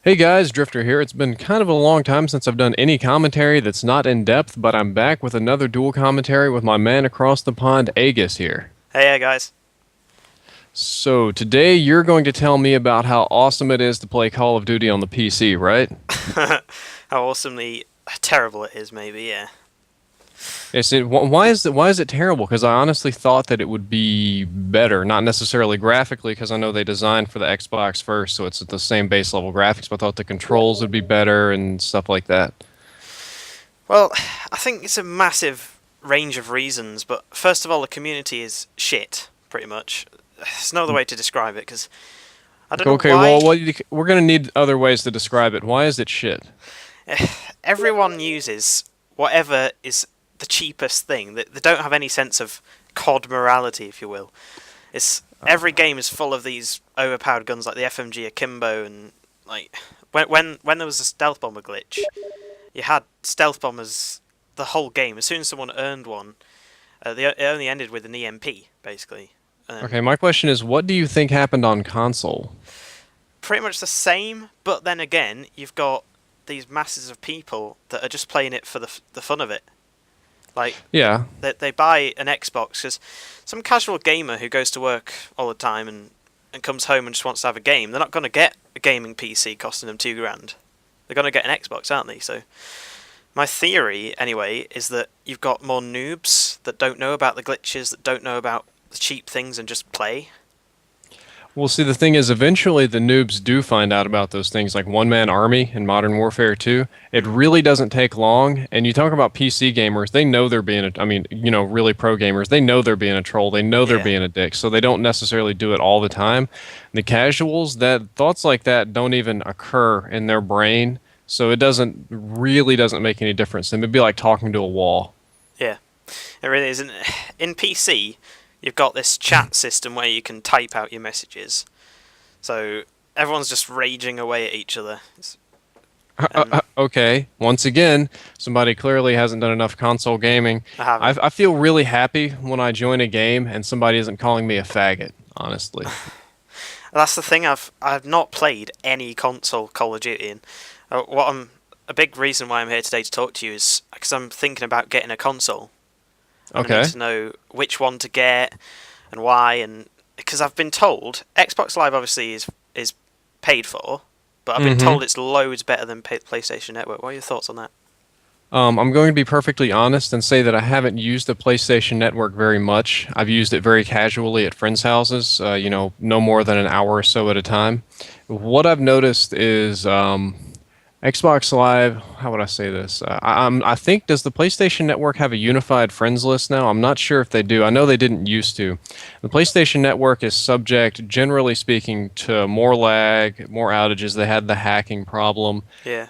Hey guys, Drifter here. It's been kind of a long time since I've done any commentary that's not in depth, but I'm back with another dual commentary with my man across the pond, Agus here. Hey guys. So today you're going to tell me about how awesome it is to play Call of Duty on the PC, right? How awesomely terrible it is, maybe, yeah. Yes. Why is it terrible? Because I honestly thought that it would be better, not necessarily graphically, because I know they designed for the Xbox first, so it's at the same base level graphics. But I thought the controls would be better and stuff like that. Well, I think it's a massive range of reasons, but first of all, the community is shit, pretty much. There's no other way to describe it, because I don't know Okay, why well, we're gonna need other ways to describe it. Why is it shit? everyone uses whatever is the cheapest thing. They don't have any sense of COD morality, if you will. It's every game is full of these overpowered guns like the FMG Akimbo, and like when there was a stealth bomber glitch, you had stealth bombers the whole game. As soon as someone earned one, it only ended with an EMP, basically. Okay, my question is, what do you think happened on console? Pretty much the same, but then again, you've got these masses of people that are just playing it for the fun of it. Like, Yeah. they buy an Xbox because some casual gamer who goes to work all the time and comes home and just wants to have a game, they're not going to get a gaming PC costing them £2,000. They're going to get an Xbox, aren't they? So my theory, anyway, is that you've got more noobs that don't know about the glitches, that don't know about the cheap things and just play. Well, see, the thing is, eventually the noobs do find out about those things, like One Man Army in Modern Warfare 2. It really doesn't take long. And you talk about PC gamers, they know they're being, really pro gamers, they know they're being a troll, they know they're Yeah. being a dick, so they don't necessarily do it all the time. The casuals, that thoughts like that don't even occur in their brain, so it doesn't make any difference. It would be like talking to a wall. Yeah, it really isn't. In PC, you've got this chat system where you can type out your messages. So everyone's just raging away at each other. Okay, once again, somebody clearly hasn't done enough console gaming. I haven't. I feel really happy when I join a game and somebody isn't calling me a faggot, honestly. That's the thing. I've not played any console Call of Duty, and a big reason why I'm here today to talk to you is because I'm thinking about getting a console. I Okay. need to know which one to get and why, and because I've been told Xbox Live obviously is paid for, but I've been told it's loads better than PlayStation Network. What are your thoughts on that? I'm going to be perfectly honest and say that I haven't used the PlayStation Network very much. I've used it very casually at friends' houses, no more than an hour or so at a time. What I've noticed is Xbox Live, how would I say this? I think, does the PlayStation Network have a unified friends list now? I'm not sure if they do. I know they didn't used to. The PlayStation Network is subject, generally speaking, to more lag, more outages. They had the hacking problem. Yeah.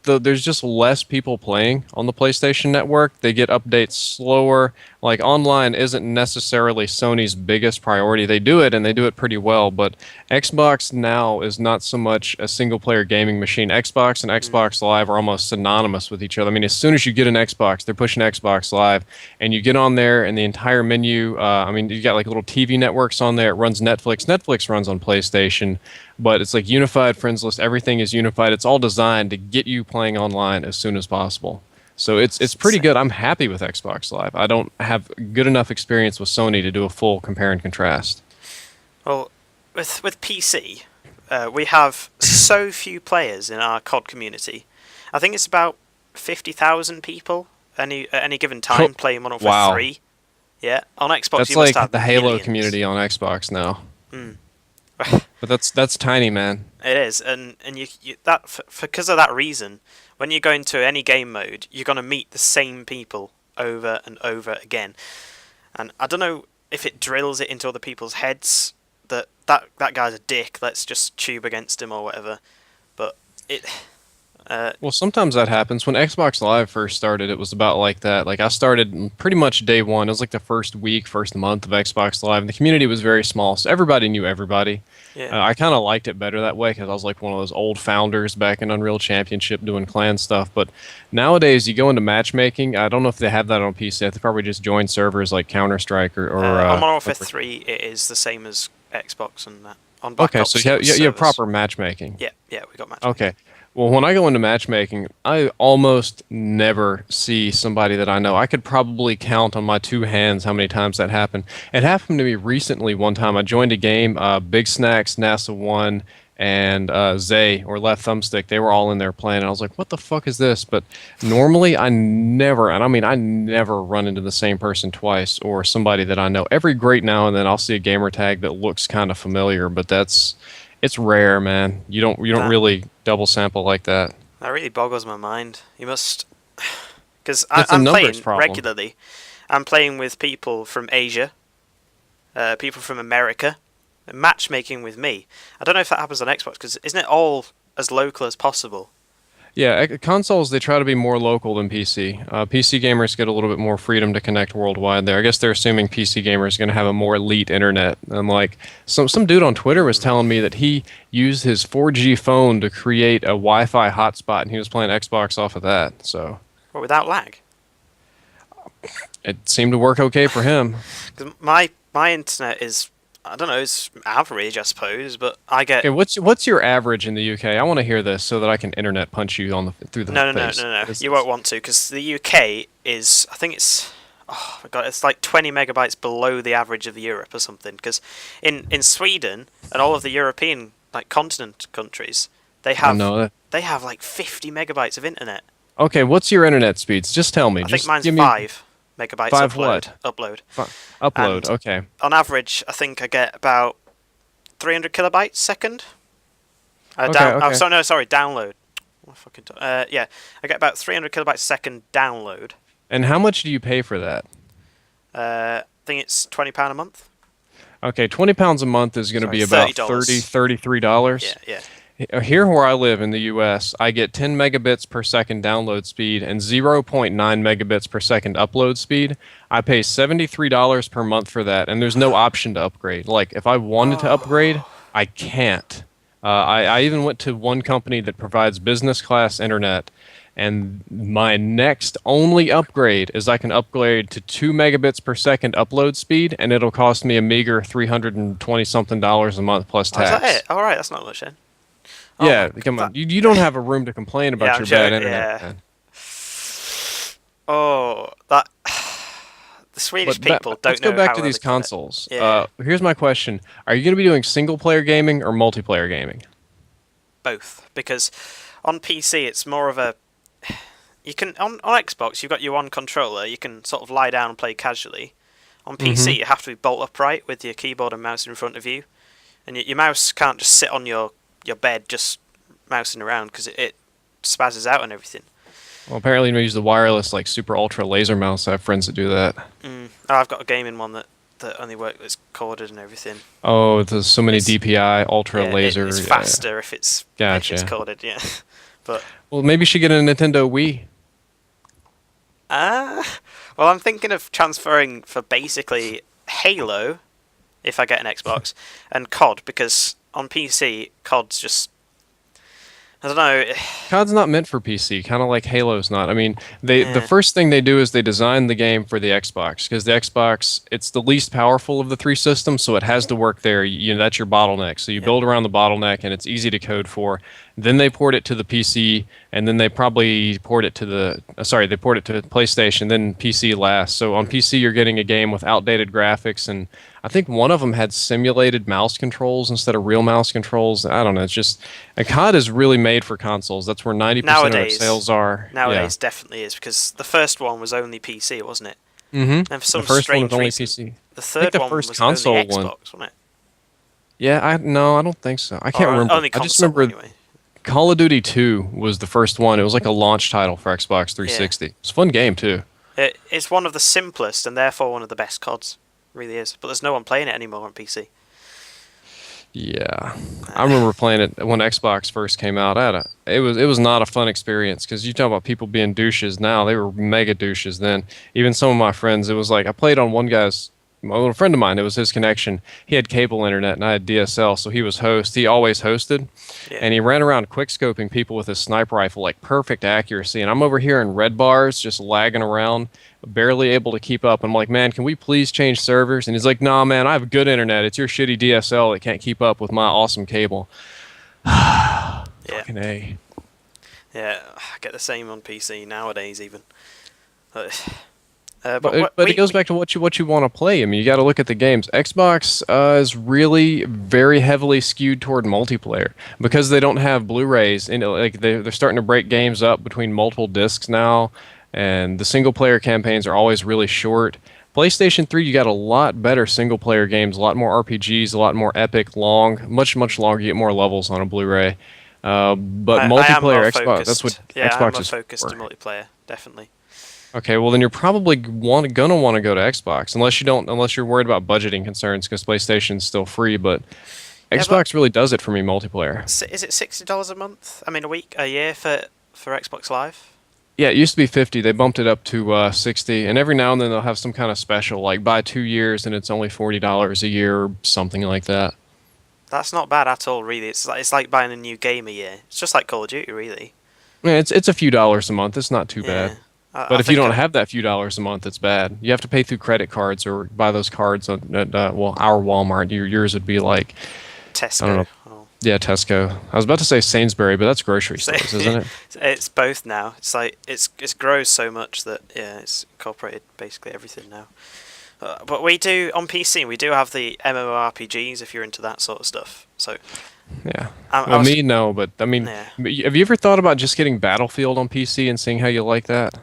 There's just less people playing on the PlayStation Network. They get updates slower. Like, online isn't necessarily Sony's biggest priority. They do it, and they do it pretty well, but Xbox now is not so much a single-player gaming machine. Xbox and Xbox Live are almost synonymous with each other. I mean, as soon as you get an Xbox, they're pushing Xbox Live, and you get on there, and the entire menu, you got like little TV networks on there. It runs Netflix. Netflix runs on PlayStation, but it's like unified friends list. Everything is unified. It's all designed to get you playing online as soon as possible. So it's pretty good. I'm happy with Xbox Live. I don't have good enough experience with Sony to do a full compare and contrast. Well, with PC, we have so few players in our COD community. I think it's about 50,000 people at any given time playing Modern Warfare Wow. 3. Yeah, on Xbox That's you must like have the Halo millions. community on Xbox now. Mm. But that's tiny, man. It is, and you that because of that reason, when you go into any game mode, you're gonna meet the same people over and over again. And I don't know if it drills it into other people's heads that guy's a dick. Let's just tube against him or whatever. But it. Well, sometimes that happens. When Xbox Live first started, it was about like that. Like, I started pretty much day one. It was like the first week, first month of Xbox Live. And the community was very small, so everybody knew everybody. Yeah. I kind of liked it better that way because I was like one of those old founders back in Unreal Championship doing clan stuff. But nowadays, you go into matchmaking. I don't know if they have that on PC. They probably just join servers like Counter-Strike or on Modern Warfare 3, it is the same as Xbox and that. on Black Okay, so Ops you have servers. proper matchmaking. Yeah, yeah, we got matchmaking. Okay. Well, when I go into matchmaking, I almost never see somebody that I know. I could probably count on my two hands how many times that happened. It happened to me recently one time. I joined a game, Big Snacks, NASA 1, and Zay or Left Thumbstick. They were all in there playing. And I was like, what the fuck is this? But normally I never, and I mean, I never run into the same person twice or somebody that I know. Every great now and then I'll see a gamer tag that looks kind of familiar, but it's rare, man. You don't That really double sample like that. that really boggles my mind. You must, because It's a I'm numbers playing problem. regularly. I'm playing with people from Asia, people from America, and matchmaking with me. I don't know if that happens on Xbox because isn't it all as local as possible? Yeah, consoles they try to be more local than PC. PC gamers get a little bit more freedom to connect worldwide. There, I guess they're assuming PC gamers are going to have a more elite internet. And like some dude on Twitter was telling me that he used his 4G phone to create a Wi-Fi hotspot, and he was playing Xbox off of that. So But without lag. it seemed to work okay for him. 'Cause my internet is, I don't know, it's average I suppose, but I get Okay, what's your average in the UK? I want to hear this so that I can internet punch you on the through the no, face. You won't want to because the UK is, I think it's, oh my god, it's like 20 megabytes below the average of Europe or something. Because in Sweden and all of the European like continent countries, they I have know that. they have like 50 megabytes of internet. Okay, what's your internet speeds? Just tell me. I think Just mine's give me 5 megabytes five upload. what? Upload. Upload. And Okay. on average, I think I get about 300 kilobytes second. Okay. Oh, sorry, no, sorry, download. What fucking yeah, I get about 300 kilobytes second download. And how much do you pay for that? I think it's £20 a month. Okay, £20 a month is going to Sorry, be about $30. $33. Yeah, yeah. Here where I live in the US, I get 10 megabits per second download speed and 0.9 megabits per second upload speed. I pay $73 per month for that, and there's no option to upgrade. Like, if I wanted to upgrade, I can't. I even went to one company that provides business class internet, and my next only upgrade is I can upgrade to 2 megabits per second upload speed, and it'll cost me a meager $320 something a month plus Oh, is that tax. it? All right, that's not much then. Oh Yeah, my come on. God. You don't have a room to complain about Yeah, your I'm bad sure. internet, Yeah. man. Oh, that the Swedish But people let's don't go know back how to well these they cut it. consoles. Yeah, Here's my question: are you going to be doing single player gaming or multiplayer gaming? both because on PC it's more of a you can on Xbox you've got your one controller, you can sort of lie down and play casually. On PC you have to be bolt upright with your keyboard and mouse in front of you, and your mouse can't just sit on your bed just mousing around because it spazzes out and everything. Well, apparently you use the wireless, like super ultra laser mouse. I have friends that do that. Oh, I've got a gaming one that only works, that's corded and everything. Oh, there's so many It's- DPI, ultra Yeah, laser. it's yeah. faster if it's Gotcha. corded, yeah. But Well, maybe you should get a Nintendo Wii. well, I'm thinking of transferring for basically Halo, if I get an Xbox, and COD because on PC COD's just, I don't know. COD's not meant for PC, kind of like Halo's not. I mean, the Yeah. first thing they do is they design the game for the Xbox because the Xbox it's the least powerful of the three systems, so it has to work there. You know, that's your bottleneck. So you build around the bottleneck, and it's easy to code for. Then they port it to the PC, and then they probably port it to they port it to PlayStation, then PC last. So on PC, you're getting a game with outdated graphics, and I think one of them had simulated mouse controls instead of real mouse controls. I don't know. It's just a COD is really made for consoles. That's where 90% of their Nowadays, sales are. Nowadays, definitely is because the first one was only PC, wasn't it? Mm-hmm. And for The some first one strange was only reason, PC. the I think third the one first was console only one. Xbox, wasn't it? Yeah, I don't think so. I can't Or remember. Only I just console, remember anyway. Call of Duty 2 was the first one. It was like a launch title for Xbox 360. It's a fun game too. It's one of the simplest and therefore one of the best CODs. It really is. But there's no one playing it anymore on PC. Yeah, I remember playing it when Xbox first came out. It was not a fun experience because you talk about people being douches now. They were mega douches then. Even some of my friends, it was like I played on one guy's a friend of mine, it was his connection. He had cable internet and I had DSL, so he was host. He always hosted, Yeah. and he ran around quick scoping people with his sniper rifle, like perfect accuracy. And I'm over here in red bars, just lagging around, barely able to keep up. I'm like, man, can we please change servers? And he's like, nah, man, I have good internet. It's your shitty DSL that can't keep up with my awesome cable. Yeah. Fucking A. Yeah, I get the same on PC nowadays even. Uh, But it goes back to what you want to play. I mean, you got to look at the games. Xbox is really very heavily skewed toward multiplayer because they don't have Blu-rays. You know, like they're starting to break games up between multiple discs now, and the single player campaigns are always really short. PlayStation 3, you got a lot better single player games, a lot more RPGs, a lot more epic, long, much longer. You get more levels on a Blu-ray. But I am more multiplayer Xbox, focused. that's what Yeah, I am Xbox more is focused for. to multiplayer, definitely. Okay, well then you're probably gonna want to go to Xbox unless you're worried about budgeting concerns because PlayStation's still free, but Yeah, but Xbox really does it for me multiplayer. is it $60 a month? I mean, a year for Xbox Live? Yeah, it used to be 50. They bumped it up to 60, and every now and then they'll have some kind of special, like buy 2 years and it's only $40 a year or something like that. That's not bad at all, really. It's like buying a new game a year. It's just like Call of Duty, really. Yeah, it's a few dollars a month. It's not too Yeah. bad. But I if you think don't have that few dollars a month, it's bad. You have to pay through credit cards or buy those cards at well, our Walmart. Yours would be like, I don't Tesco. know. Oh. Yeah, Tesco. I was about to say Sainsbury, but that's grocery stores, isn't it? It's both now. It's like it grows so much that yeah, it's incorporated basically everything now. But we do on PC. We do have the MMORPGs if you're into that sort of stuff. So Yeah. I Well, was, me, no, but I mean, yeah. have you ever thought about just getting Battlefield on PC and seeing how you like that?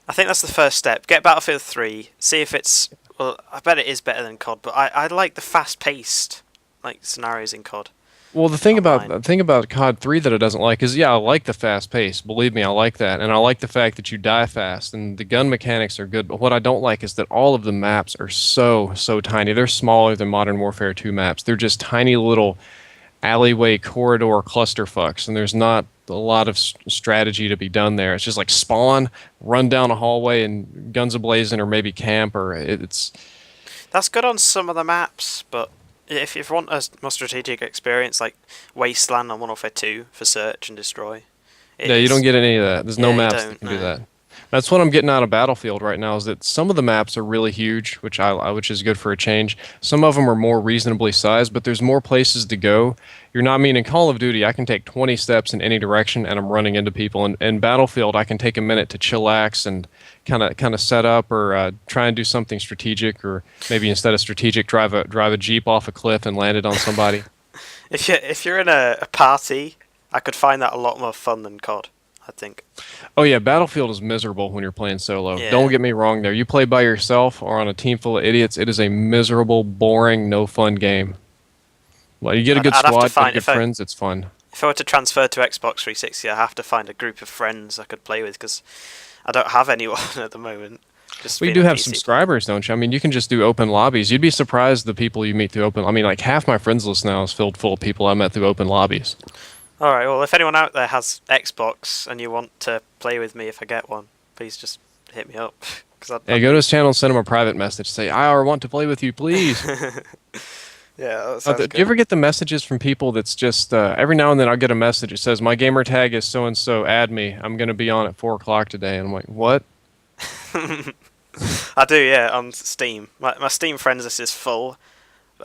I think that's the first step. Get Battlefield 3. See if it's well. I bet it is better than COD. But I like the fast-paced like scenarios in COD. Well, Online. the thing about COD 3 that it doesn't like is, yeah, I like the fast pace. Believe me, I like that, and I like the fact that you die fast, and the gun mechanics are good. But what I don't like is that all of the maps are so tiny. They're smaller than Modern Warfare 2 maps. They're just tiny little alleyway corridor clusterfucks, and there's not a lot of strategy to be done there. It's just like spawn, run down a hallway, and guns ablazing, or maybe camp, or it's. That's good on some of the maps, but if you want a more strategic experience, like Wasteland on 102 for search and destroy. Yeah, you don't get any of that. There's no Yeah, you maps that don't, can do no. that. That's what I'm getting out of Battlefield right now. Is that some of the maps are really huge, which is good for a change. Some of them are more reasonably sized, but there's more places to go. You're not. I mean, in Call of Duty, I can take 20 steps in any direction and I'm running into people. And in Battlefield, I can take a minute to chillax and kind of set up or try and do something strategic, or maybe instead of strategic, drive a jeep off a cliff and land it on somebody. If you're in a party, I could find that a lot more fun than COD. I think. Oh yeah, Battlefield is miserable when you're playing solo. Yeah. Don't get me wrong there. You play by yourself or on a team full of idiots, it is a miserable, boring, no fun game. Well, you get a good I'd have to squad, find- get good friends, it's fun. If I were to transfer to Xbox 360, I have to find a group of friends I could play with because I don't have anyone at the moment. Just We being do a have PC subscribers, don't you? I mean, you can just do open lobbies. You'd be surprised the people you meet through open. I mean, like half my friends list now is filled full of people I met through open lobbies. All right. Well, if anyone out there has Xbox and you want to play with me if I get one, please just hit me up. Cause Hey, go to his channel and send him a private message. Say, I want to play with you, please. yeah, that sounds Do good. you ever get the messages from people that's just every now and then I'll get a message. It says my gamer tag is so and so. Add me. I'm gonna be on at 4 o'clock today. And I'm like, what? I do, yeah, on Steam. My Steam friends list is full,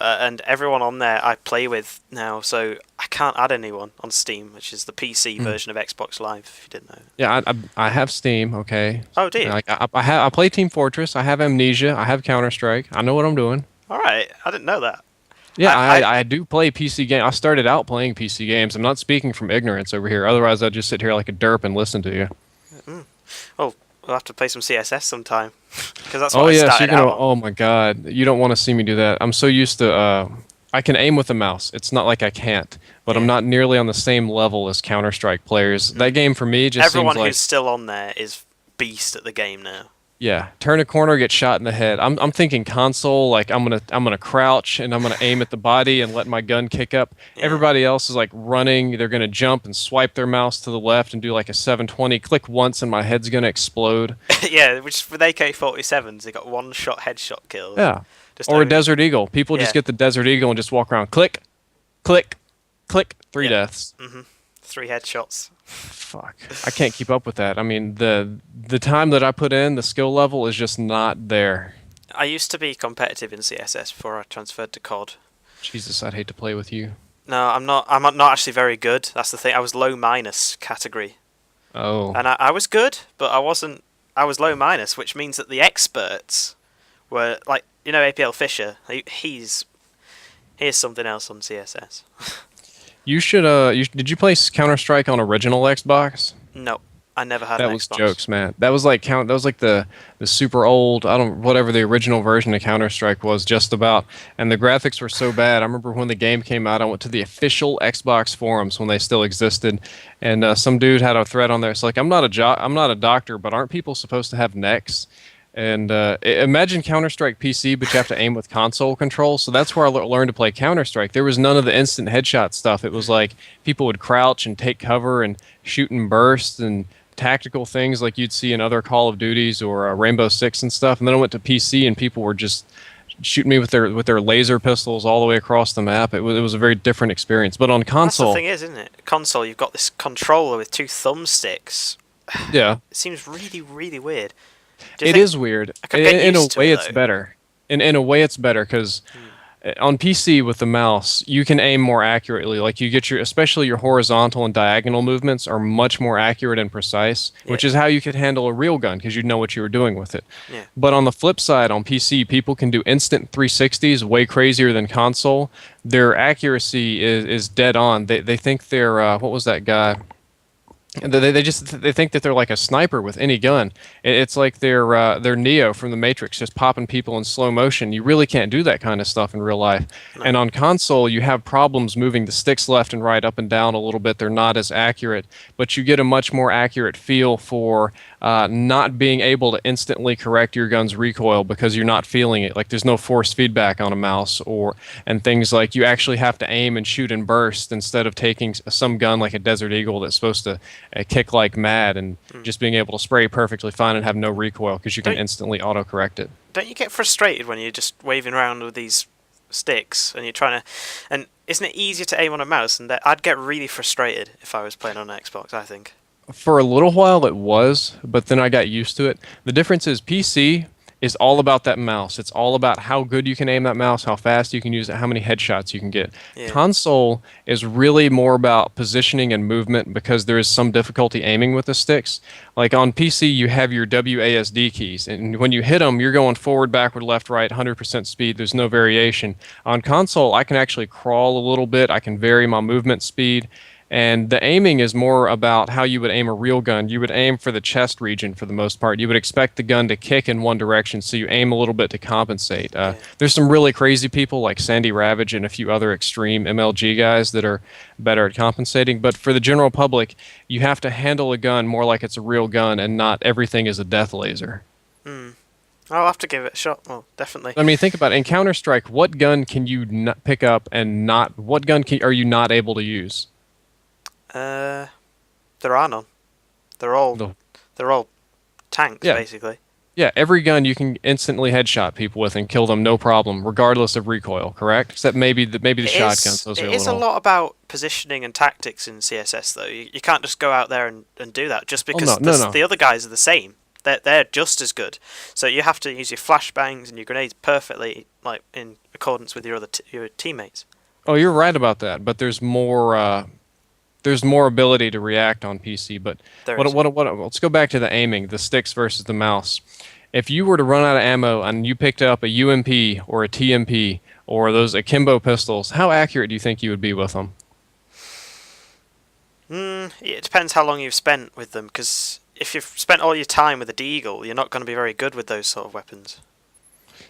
and everyone on there I play with now, so I can't add anyone on Steam, which is the PC version of Xbox Live. If you didn't know. Yeah, I have Steam. Okay. Oh, do you? Like I play Team Fortress. I have Amnesia. I have Counter Strike. I know what I'm doing. All right, I didn't know that. Yeah, I I do play PC games. I started out playing PC games. I'm not speaking from ignorance over here. Otherwise, I'd just sit here like a derp and listen to you. Oh, we'll have to play some CSS sometime because that's what Oh I yes, you're started gonna. out on. Oh my God, you don't want to see me do that. I'm so used to. I can aim with a mouse. It's not like I can't, but I'm Yeah. not nearly on the same level as Counter Strike players. That game for me just Everyone seems like. who's still on there is beast at the game now. Yeah, turn a corner, get shot in the head. I'm thinking console, like I'm gonna crouch and I'm gonna aim at the body and let my gun kick up. Yeah. Everybody else is like running. They're gonna jump and swipe their mouse to the left and do like a 720. Click once and my head's gonna explode. Yeah, which with AK-47s, they got one shot headshot kills. Yeah, Just or a over. Desert Eagle. People just Yeah. get the Desert Eagle and just walk around. Click, click, click. Three Yep. deaths. 3 headshots. Fuck, I can't keep up with that. I mean, the time that I put in, the skill level is just not there. I used to be competitive in CSS before I transferred to COD. Jesus, I'd hate to play with you. No, I'm not. I'm not actually very good. That's the thing. I was low minus category, Oh. and I was good, but I wasn't. I was low minus, which means that the experts were like, APL Fisher. He's something else on CSS. You should did you play Counter Strike on original Xbox? No, I never had That an was Xbox. jokes, man. That was like the super old, I don't whatever the original version of Counter Strike was just about, and the graphics were so bad. I remember when the game came out, I went to the official Xbox forums when they still existed, and some dude had a thread on there. It's like I'm not a doctor, but aren't people supposed to have necks? And imagine Counter Strike PC, but you have to aim with console control. So that's where I learned to play Counter Strike. There was none of the instant headshot stuff. It was like people would crouch and take cover and shoot and burst and tactical things like you'd see in other Call of Duties or Rainbow Six and stuff. And then I went to PC and people were just shooting me with their laser pistols all the way across the map. It was a very different experience. But on That's the console, thing, isn't it? Console, you've got this controller with 2 thumbsticks. yeah, It seems really, really weird. Do you it think is weird. I could get In a used to way, it, it's though? better. In a way, it's better because on PC with the mouse, you can aim more accurately. Like you get especially your horizontal and diagonal movements are much more accurate and precise, which Yeah. is how you could handle a real gun because you know what you were doing with it. Yeah. But on the flip side, on PC, people can do instant 360s way crazier than console. Their accuracy is dead on. They think they're what was that guy? They think that they're like a sniper with any gun. It's like they're Neo from the Matrix, just popping people in slow motion. You really can't do that kind of stuff in real life. And on console, you have problems moving the sticks left and right, up and down a little bit. They're not as accurate, but you get a much more accurate feel for not being able to instantly correct your gun's recoil because you're not feeling it. Like there's no force feedback on a mouse, and things like you actually have to aim and shoot and burst instead of taking some gun like a Desert Eagle that's supposed to kick like mad and just being able to spray perfectly fine and have no recoil because you can Don't- instantly auto-correct it. Don't you get frustrated when you're just waving around with these sticks and you're trying to? And isn't it easier to aim on a mouse? And I'd get really frustrated if I was playing on an Xbox. I think. For a little while it was, but then I got used to it. The difference is PC is all about that mouse. It's all about how good you can aim that mouse, how fast you can use it, how many headshots you can get. Yeah. Console is really more about positioning and movement because there is some difficulty aiming with the sticks. Like on PC, you have your WASD keys, and when you hit them, you're going forward, backward, left, right, 100% speed. There's no variation. On console, I can actually crawl a little bit. I can vary my movement speed. And the aiming is more about how you would aim a real gun. You would aim for the chest region for the most part. You would expect the gun to kick in one direction, so you aim a little bit to compensate. There's some really crazy people like Sandy Ravage and a few other extreme MLG guys that are better at compensating. But for the general public, you have to handle a gun more like it's a real gun and not everything is a death laser. I'll have to give it a shot. Well, definitely. I mean, think about it. In Counter-Strike, what gun can you not pick up and not... What gun are you not able to use? There are none. They're all The- they're all tanks, Yeah. basically. Yeah, every gun you can instantly headshot people with and kill them no problem, regardless of recoil. Correct? Except maybe the shotguns. Those are It is a lot about positioning and tactics in CSS, though. You can't just go out there and do that just because no. the other guys are the same. They're just as good. So you have to use your flashbangs and your grenades perfectly, like in accordance with your your teammates. Oh, you're right about that. But there's more. There's more ability to react on PC. But There what, is. let's go back to the aiming, the sticks versus the mouse. If you were to run out of ammo and you picked up a UMP or a TMP or those akimbo pistols, how accurate do you think you would be with them? It depends how long you've spent with them, because if you've spent all your time with a Deagle, you're not going to be very good with those sort of weapons.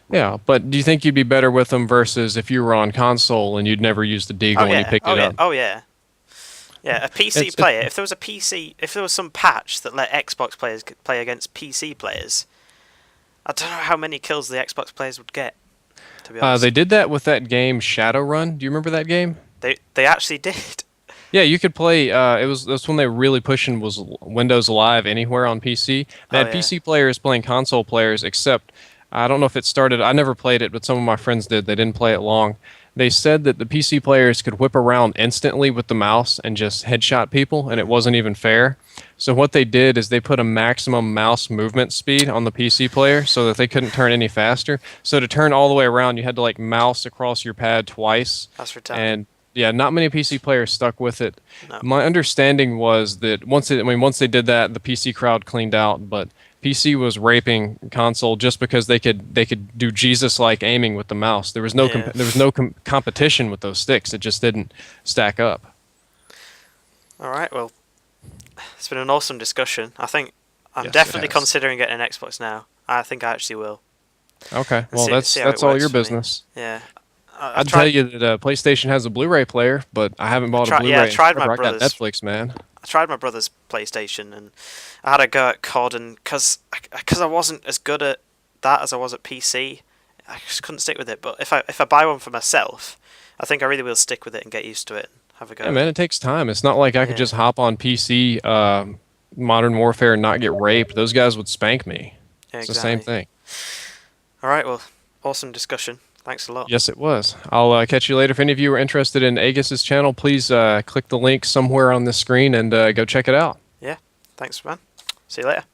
Yeah, but do you think you'd be better with them versus if you were on console and you'd never used the Deagle and you picked it up? Oh yeah. Yeah, a PC player. If there was some patch that let Xbox players play against PC players, I don't know how many kills the Xbox players would get, to be honest. They did that with that game Shadowrun. Do you remember that game? They actually did. Yeah, you could play. That's when they were really pushing was Windows Live Anywhere on PC. They Oh had yeah. PC players playing console players, except I don't know if it started. I never played it, but some of my friends did. They didn't play it long. They said that the PC players could whip around instantly with the mouse and just headshot people, and it wasn't even fair. So what they did is they put a maximum mouse movement speed on the PC player so that they couldn't turn any faster. So to turn all the way around, you had to like mouse across your pad twice. That's retarded. And yeah, not many PC players stuck with it. No. My understanding was that once they did that, the PC crowd cleaned out, but PC was raping console just because they could do Jesus-like aiming with the mouse. There was no Yeah. there was no competition with those sticks. It just didn't stack up. All right. Well, it's been an awesome discussion. I think I'm Yes, it definitely has. considering getting an Xbox now. I think I actually will. Okay, well see how that's it all works your for me. business. Yeah. I'd tell you that PlayStation has a Blu-ray player, but I haven't bought a Blu-ray. I tried in my forever. I got brother's. Netflix, man. I tried my brother's PlayStation and I had a go at COD, and because I wasn't as good at that as I was at PC, I just couldn't stick with it. But if I buy one for myself, I think I really will stick with it and get used to it and have a go. Yeah, man, it takes time. It's not like I could Yeah. just hop on PC, Modern Warfare, and not get raped. Those guys would spank me. Yeah, It's the same exactly. thing. All right, well, awesome discussion. Thanks a lot. Yes, it was. I'll catch you later. If any of you are interested in Agus's channel, please click the link somewhere on this screen and go check it out. Yeah, thanks, man. See you later.